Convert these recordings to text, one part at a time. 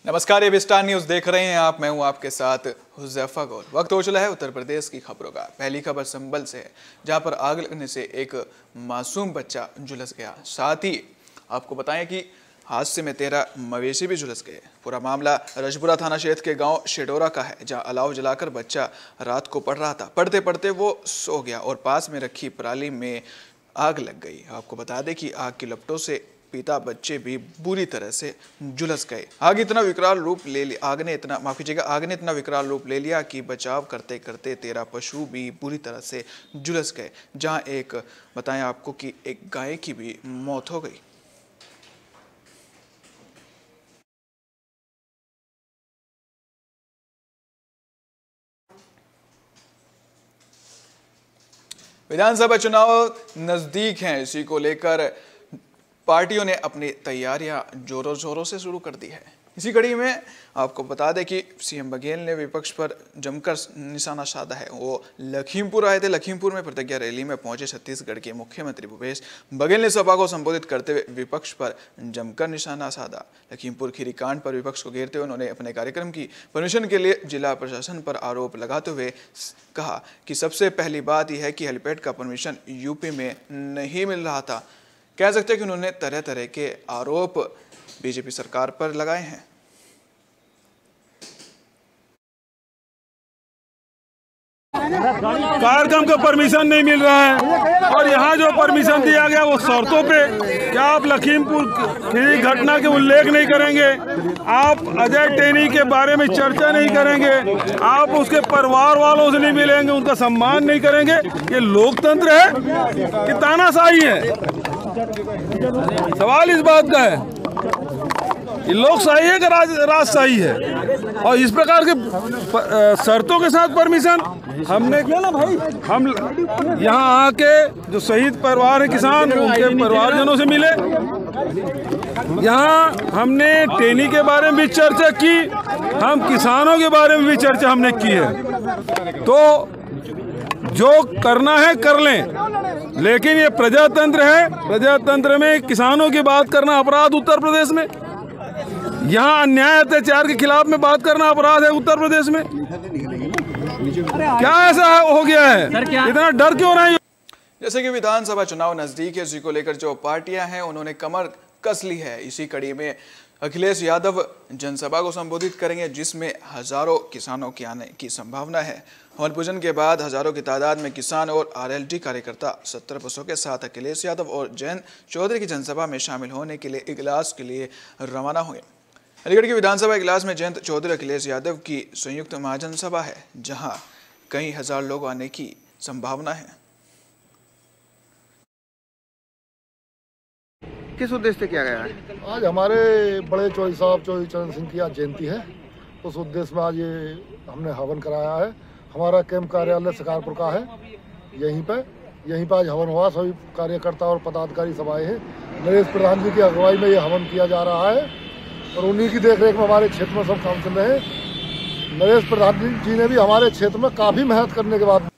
नमस्कार, ये star news देख रहे हैं आप। मैं हूं आपके साथ हुज़ैफा गौल। वक्त हो चला है उत्तर प्रदेश की खबरों का। पहली खबर संभल से है, जहां पर आग लगने से एक मासूम बच्चा झुलस गया। साथ ही आपको बताएं कि हादसे में 13 मवेशी भी झुलस गए। पूरा मामला रजपुरा थाना क्षेत्र के गांव शेडोरा का है, जहां अलाव जलाकर बच्चा रात को पढ़ रहा था। पढ़ते पढ़ते वो सो गया और पास में रखी पराली में आग लग गई। आपको बता दें कि आग की लपटों से पिता बच्चे भी बुरी तरह से झुलस गए। आग ने इतना विकराल रूप ले लिया कि बचाव करते करते 13 पशु भी बुरी तरह से झुलस गए। जहां एक बताएं आपको कि एक गाय की भी मौत हो गई। विधानसभा चुनाव नजदीक हैं, इसी को लेकर पार्टियों ने अपनी तैयारियां जोरों शोरों से शुरू कर दी है। इसी कड़ी में आपको बता दें कि सीएम बघेल ने विपक्ष पर जमकर निशाना साधा है। वो लखीमपुर आए थे। लखीमपुर में प्रतिज्ञा रैली में पहुंचे छत्तीसगढ़ के मुख्यमंत्री भूपेश बघेल ने सभा को संबोधित करते हुए विपक्ष पर जमकर निशाना साधा। लखीमपुर खीरी कांड पर विपक्ष को घेरते हुए उन्होंने अपने कार्यक्रम की परमिशन के लिए जिला प्रशासन पर आरोप लगाते हुए कहा कि सबसे पहली बात यह है कि हेलीपैड का परमिशन यूपी में नहीं मिल रहा था। कह सकते हैं कि उन्होंने तरह तरह के आरोप बीजेपी सरकार पर लगाए हैं। कार्यक्रम का परमिशन नहीं मिल रहा है और यहाँ जो परमिशन दिया गया वो शर्तों पे। क्या आप लखीमपुर की घटना के उल्लेख नहीं करेंगे? आप अजय टेनी के बारे में चर्चा नहीं करेंगे? आप उसके परिवार वालों से नहीं मिलेंगे, उनका सम्मान नहीं करेंगे? ये लोकतंत्र है कि तानाशाही है? सवाल इस बात का है, ये लोकशाही है कि राजशाही है? और इस प्रकार के शर्तों के साथ परमिशन हमने किया ना भाई। हम यहाँ आके जो शहीद परिवार है किसान, उनके परिवारजनों से मिले। यहाँ हमने टेनी के बारे में भी चर्चा की, हम किसानों के बारे में भी चर्चा हमने की है। तो जो करना है कर लें, लेकिन ये प्रजातंत्र है। प्रजातंत्र में किसानों की बात करना अपराध उत्तर प्रदेश में। यहाँ अन्याय अत्याचार के खिलाफ में बात करना अपराध है उत्तर प्रदेश में। क्या ऐसा हो गया है? इतना डर क्यों रहा है? जैसे कि विधानसभा चुनाव नजदीक है, इसी को लेकर जो पार्टियां हैं उन्होंने कमर कस ली है। इसी कड़ी में अखिलेश यादव जनसभा को संबोधित करेंगे, जिसमें हजारों किसानों के आने की संभावना है। हवन पूजन के बाद हजारों की तादाद में किसान और आरएलडी कार्यकर्ता 70 बसों के साथ अखिलेश यादव और जयंत चौधरी की जनसभा में शामिल होने के लिए इजलास के लिए रवाना हुए। अलीगढ़ की विधानसभा इजलास में जयंत चौधरी अखिलेश यादव की संयुक्त महाजनसभा है, जहां कई हजार लोग आने की संभावना है। किस उद्देश्य से किया गया है? आज हमारे बड़े चौधरी साहब चौधरी चरण सिंह की आज जयंती है। उस उद्देश्य में आज ये हमने हवन कराया है। हमारा कैंप कार्यालय शिकारपुर का है। यहीं पे आज हवन हुआ। सभी कार्यकर्ता और पदाधिकारी सब आए हैं। नरेश प्रधान जी की अगुवाई में ये हवन किया जा रहा है और उन्हीं की देखरेख में हमारे क्षेत्र में सब काम चल रहे हैं। नरेश प्रधान जी ने भी हमारे क्षेत्र में काफी मेहनत करने के बाद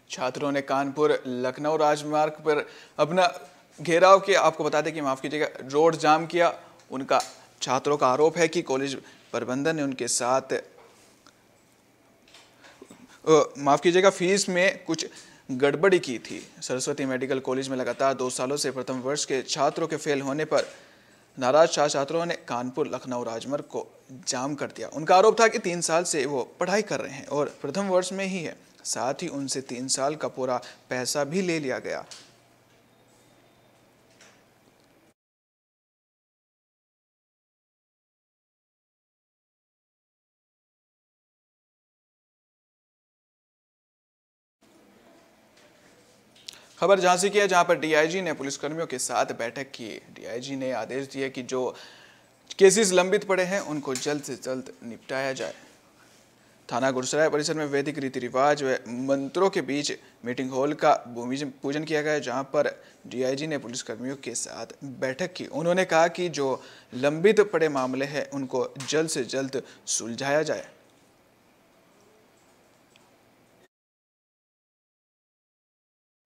छात्रों ने कानपुर लखनऊ राजमार्ग पर अपना घेराव किया। आपको बता दें कि माफ कीजिएगा, रोड जाम किया। उनका छात्रों का आरोप है कि कॉलेज प्रबंधन ने उनके साथ माफ कीजिएगा फीस में कुछ गड़बड़ी की थी। सरस्वती मेडिकल कॉलेज में लगातार 2 सालों से प्रथम वर्ष के छात्रों के फेल होने पर नाराज छात्रों ने कानपुर लखनऊ राजमार्ग को जाम कर दिया। उनका आरोप था कि 3 साल से वो पढ़ाई कर रहे हैं और प्रथम वर्ष में ही है। साथ ही उनसे 3 साल का पूरा पैसा भी ले लिया गया। खबर झांसी की है, जहां पर डीआईजी ने पुलिसकर्मियों के साथ बैठक की। डीआईजी ने आदेश दिए कि जो केसेस लंबित पड़े हैं उनको जल्द से जल्द निपटाया जाए। थाना गुरसराय परिसर में वैदिक रीति रिवाज व मंत्रों के बीच मीटिंग हॉल का भूमि पूजन किया गया, जहां पर डीआईजी ने पुलिसकर्मियों के साथ बैठक की। उन्होंने कहा कि जो लंबित पड़े मामले हैं उनको जल्द से जल्द सुलझाया जाए।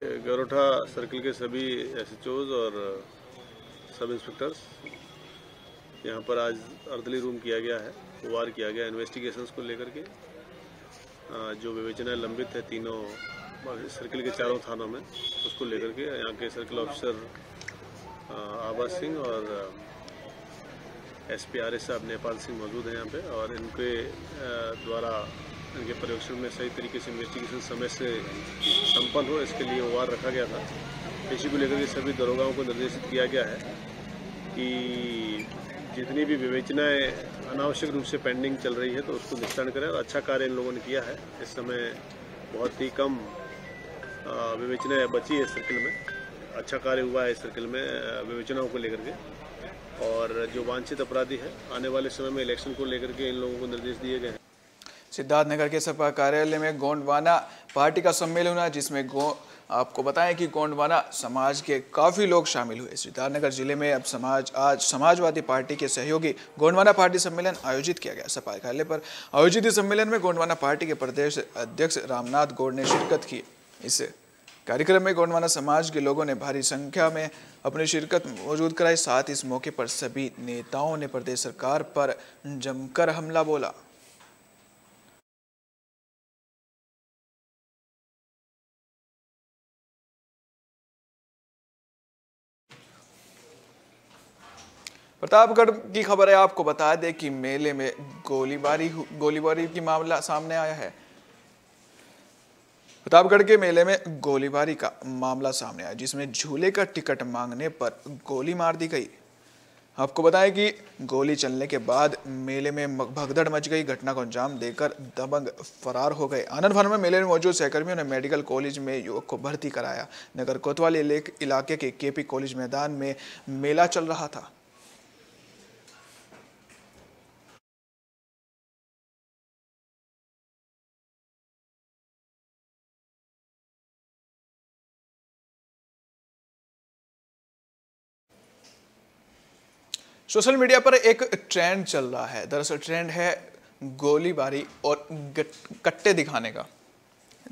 गरोठा सर्किल के सभी एसएचओज और सब इंस्पेक्टर्स यहाँ पर आज अर्दली रूम किया गया है, वार किया गया इन्वेस्टिगेशंस को लेकर के। जो विवेचनाएं लंबित है तीनों सर्किल के चारों थानों में, उसको लेकर के यहाँ के सर्किल ऑफिसर आबा सिंह और SPRS साहब नेपाल सिंह मौजूद हैं यहाँ पे, और इनके द्वारा इनके पर्यवेक्षण में सही तरीके से इन्वेस्टिगेशन समय से संपन्न हो, इसके लिए वार रखा गया था। इसी को लेकर के सभी दरोगाओं को निर्देशित किया गया है कि जितनी भी विवेचनाएं अनावश्यक रूप से पेंडिंग चल रही है तो उसको निस्तारण करें, और अच्छा कार्य इन लोगों ने किया है। इस समय बहुत ही कम विवेचनाएं बची है सर्किल में, अच्छा कार्य हुआ है इस सर्किल में विवेचनाओं को लेकर के। और जो वांछित अपराधी है आने वाले समय में इलेक्शन को लेकर के इन लोगों को निर्देश दिए गए हैं। सिद्धार्थनगर के सपा कार्यालय में गोंडवाना पार्टी का सम्मेलन हुआ, जिसमें आपको बताएं कि गोंडवाना समाज के काफ़ी लोग शामिल हुए। सिद्धार्थनगर जिले में अब आज समाजवादी पार्टी के सहयोगी गोंडवाना पार्टी सम्मेलन आयोजित किया गया। सपा कार्यालय पर आयोजित इस सम्मेलन में गोंडवाना पार्टी के प्रदेश अध्यक्ष रामनाथ गौड़ ने शिरकत की। इस कार्यक्रम में गोंडवाना समाज के लोगों ने भारी संख्या में अपनी शिरकत मौजूद कराई। साथ इस मौके पर सभी नेताओं ने प्रदेश सरकार पर जमकर हमला बोला। प्रतापगढ़ की खबर है, आपको बता दें कि मेले में गोलीबारी की मामला सामने आया है। प्रतापगढ़ के मेले में गोलीबारी का मामला सामने आया, जिसमें झूले का टिकट मांगने पर गोली मार दी गई। आपको बताएं कि गोली चलने के बाद मेले में भगदड़ मच गई। घटना को अंजाम देकर दबंग फरार हो गए। आनंद भवन में मेले में मौजूद सहकर्मियों ने मेडिकल कॉलेज में युवक को भर्ती कराया। नगर कोतवाली इलाके के KP कॉलेज मैदान में मेला चल रहा था। सोशल मीडिया पर एक ट्रेंड चल रहा है। दरअसल ट्रेंड है गोलीबारी और कट्टे दिखाने का।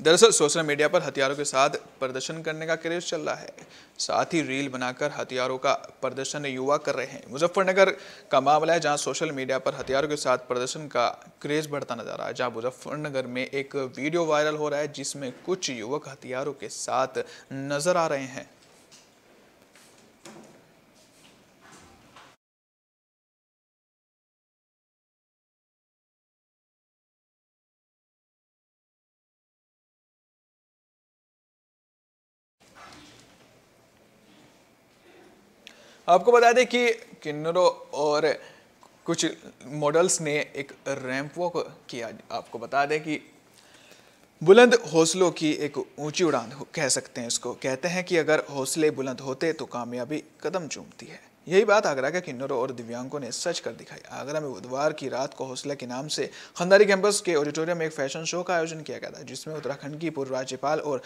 दरअसल सोशल मीडिया पर हथियारों के साथ प्रदर्शन करने का क्रेज चल रहा है। साथ ही रील बनाकर हथियारों का प्रदर्शन युवा कर रहे हैं। मुजफ्फरनगर का मामला है, जहां सोशल मीडिया पर हथियारों के साथ प्रदर्शन का क्रेज बढ़ता नजर आ रहा है। जहां मुजफ्फरनगर में एक वीडियो वायरल हो रहा है, जिसमें कुछ युवक हथियारों के साथ नजर आ रहे हैं। आपको बता दें कि किन्नरों और कुछ मॉडल्स ने एक रैंप वॉक किया। आपको बता दें कि बुलंद हौसलों की एक ऊंची उड़ान कह सकते हैं इसको। कहते हैं कि अगर हौसले बुलंद होते तो कामयाबी कदम चूमती है। यही बात आगरा के किन्नरों और दिव्यांगों ने सच कर दिखाई। आगरा में बुधवार की रात को हौसला के नाम से खंडारी कैंपस के ऑडिटोरियम में एक फैशन शो का आयोजन किया गया था, जिसमें उत्तराखंड की पूर्व राज्यपाल और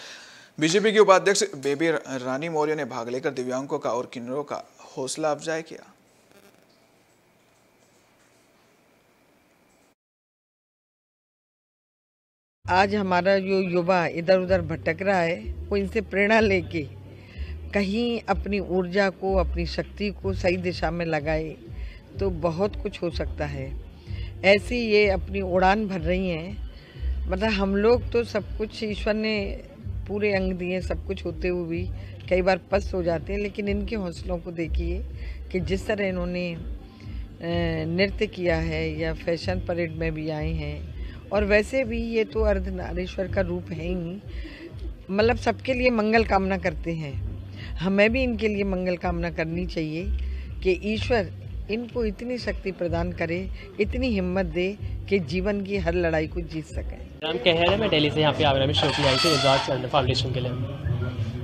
BJP की उपाध्यक्ष बेबी रानी मौर्य ने भाग लेकर दिव्यांगों का और किन्नरों का हौसला अफजाई किया। आज हमारा जो युवा इधर उधर भटक रहा है, वो इनसे प्रेरणा लेके कहीं अपनी ऊर्जा को, अपनी शक्ति को सही दिशा में लगाए तो बहुत कुछ हो सकता है। ऐसी ये अपनी उड़ान भर रही हैं। मतलब हम लोग तो सब कुछ ईश्वर ने पूरे अंग दिए, सब कुछ होते हुए भी कई बार पस्त हो जाते हैं, लेकिन इनके हौसलों को देखिए कि जिस तरह इन्होंने नृत्य किया है या फैशन परेड में भी आए हैं। और वैसे भी ये तो अर्धनारीश्वर का रूप है ही, मतलब सबके लिए मंगल कामना करते हैं। हमें भी इनके लिए मंगल कामना करनी चाहिए कि ईश्वर इनको इतनी शक्ति प्रदान करे, इतनी हिम्मत दे कि जीवन की हर लड़ाई को जीत सकें। नाम कहर है, मैं दिल्ली से यहाँ पे आगरा में शो की आई थी गुजरात फाउंडेशन के लिए।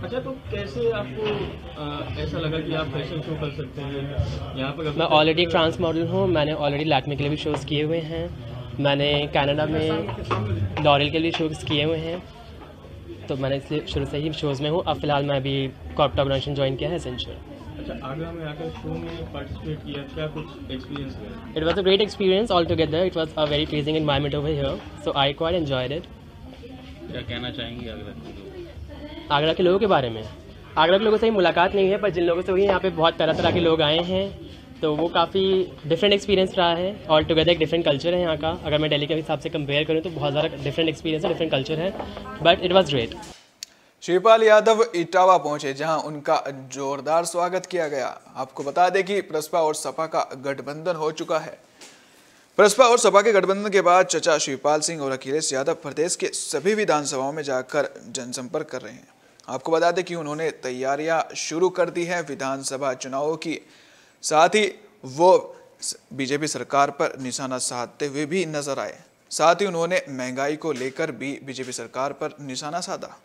अच्छा, तो कैसे आपको ऐसा लगा कि आप फैशन शो कर सकते हैं यहाँ पर? मैं ऑलरेडी ट्रांस मॉडल हूँ। मैंने ऑलरेडी लैक्मे के लिए भी शोज़ किए हुए हैं। मैंने कनाडा में लॉरियल के लिए शोज़ किए हुए हैं, तो मैंने इसलिए शुरू से ही शोज़ में हूँ। अब फिलहाल मैं अभी कॉर्पोरेट ऑर्गेनाइजेशन ज्वाइन किया है एसेंशियल। अच्छा, आगरा में आकर शो में पार्टिसिपेट किया, क्या कुछ एक्सपीरियंस है? It was a great experience altogether. It was a very pleasing environment over here, so I quite enjoyed it. क्या कहना चाहेंगे आगरा के लोग? आगरा के लोगों के बारे में? आगरा के लोगों से ही मुलाकात नहीं है, पर जिन लोगों से हुई है यहाँ पे बहुत तरह तरह के लोग आए हैं। तो वो काफ़ी डिफरेंट एक्सपीरियंस रहा है। ऑल टुगेदर एक डिफरेंट कल्चर है यहाँ का। अगर मैं दिल्ली के हिसाब से कंपेयर करूँ तो बहुत ज़्यादा डिफरेंट एक्सपीरियंस है, डिफरेंट कल्चर है, but it was great. Shivpal Yadav Etawah पहुंचे, जहां उनका जोरदार स्वागत किया गया। आपको बता दें कि प्रसपा और सपा का गठबंधन हो चुका है। प्रसपा और सपा के गठबंधन के बाद चचा शिवपाल सिंह और अखिलेश यादव प्रदेश के सभी विधानसभाओं में जाकर जनसंपर्क कर रहे हैं। आपको बता दें कि उन्होंने तैयारियां शुरू कर दी हैं विधानसभा चुनावों की। साथ ही वो बीजेपी सरकार पर निशाना साधते हुए भी नजर आए। साथ ही उन्होंने महंगाई को लेकर भी बीजेपी सरकार पर निशाना साधा।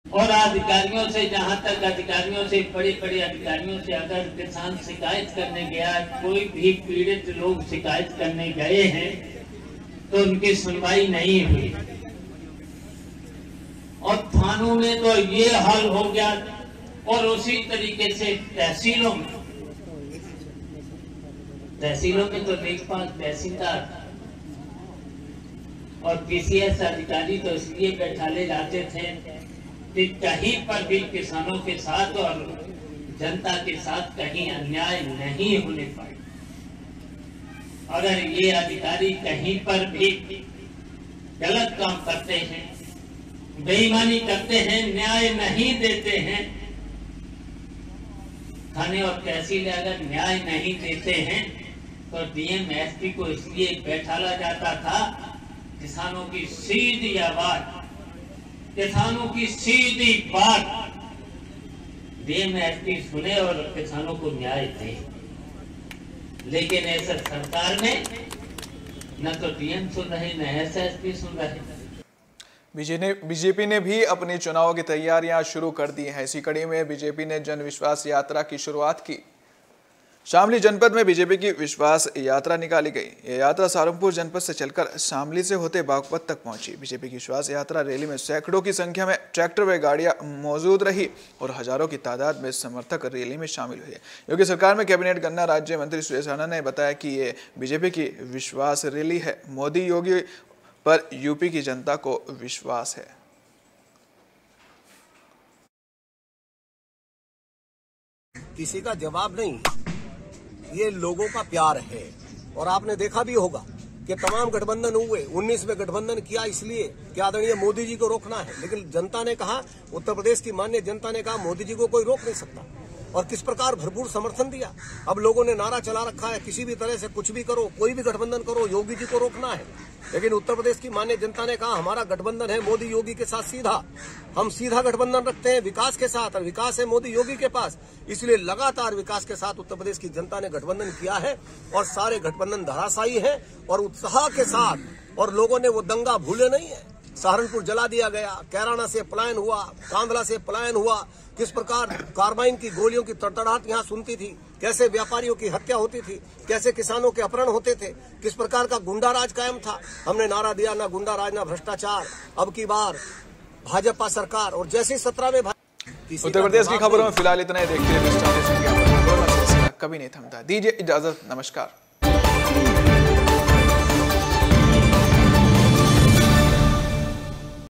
और अधिकारियों से, जहां तक अधिकारियों से, बड़े बड़े अधिकारियों से अगर किसान शिकायत करने गया, कोई भी पीड़ित लोग शिकायत करने गए हैं तो उनकी सुनवाई नहीं हुई। और थानों में तो ये हाल हो गया। और उसी तरीके से तहसीलों में तो देखभाल तहसीलदार और पीसीएस अधिकारी तो इसलिए बैठाले जाते थे कि कहीं पर भी किसानों के साथ और जनता के साथ कहीं अन्याय नहीं होने पाए। अगर ये अधिकारी कहीं पर भी गलत काम करते हैं, बेईमानी करते हैं, न्याय नहीं देते हैं, थाने और तहसील अगर न्याय नहीं देते हैं तो डीएम एसपी को इसलिए बैठाला जाता था किसानों की सीधी आवाज, किसानों की सीधी बात डीएम एसपी सुने और किसानों को न्याय दे। लेकिन ऐसा सरकार में न तो डीएम सुन रहे न एसएसपी सुन रहे। बीजेपी ने भी अपनी चुनाव की तैयारियां शुरू कर दी हैं। इसी कड़ी में बीजेपी ने जन विश्वास यात्रा की शुरुआत की। शामली जनपद में बीजेपी की विश्वास यात्रा निकाली गई। यह यात्रा सहारनपुर जनपद से चलकर शामली से होते बागपत तक पहुंची। बीजेपी की विश्वास यात्रा रैली में सैकड़ों की संख्या में ट्रैक्टर व गाड़ियां मौजूद रही और हजारों की तादाद में समर्थक रैली में शामिल हुए। योगी सरकार में कैबिनेट गन्ना राज्य मंत्री सुरेश राणा ने बताया कि ये बीजेपी की विश्वास रैली है। मोदी योगी पर यूपी की जनता को विश्वास है। किसी का जवाब नहीं, ये लोगों का प्यार है। और आपने देखा भी होगा कि तमाम गठबंधन हुए, 19 में गठबंधन किया इसलिए कि आदरणीय मोदी जी को रोकना है। लेकिन जनता ने कहा, उत्तर प्रदेश की माननीय जनता ने कहा मोदी जी को कोई रोक नहीं सकता। और किस प्रकार भरपूर समर्थन दिया। अब लोगों ने नारा चला रखा है किसी भी तरह से कुछ भी करो, कोई भी गठबंधन करो, योगी जी को रोकना है। लेकिन उत्तर प्रदेश की माननीय जनता ने कहा हमारा गठबंधन है मोदी योगी के साथ सीधा, हम सीधा गठबंधन रखते हैं विकास के साथ, और विकास है मोदी योगी के पास। इसलिए लगातार विकास के साथ उत्तर प्रदेश की जनता ने गठबंधन किया है और सारे गठबंधन धराशायी है और उत्साह के साथ। और लोगों ने वो दंगा भूले नहीं है। सहारनपुर जला दिया गया, कैराना से पलायन हुआ, कांधला से पलायन हुआ, किस प्रकार कार्बाइन की गोलियों की तड़तड़ाहट यहाँ सुनती थी, कैसे व्यापारियों की हत्या होती थी, कैसे किसानों के अपहरण होते थे, किस प्रकार का गुंडा राज कायम था। हमने नारा दिया ना गुंडा राज ना भ्रष्टाचार, अब की बार भाजपा सरकार। और जैसे 17 में उत्तर प्रदेश की खबरों में फिलहाल इतना ही। देखते हैं कभी नहीं थमता। दीजिए इजाजत, नमस्कार।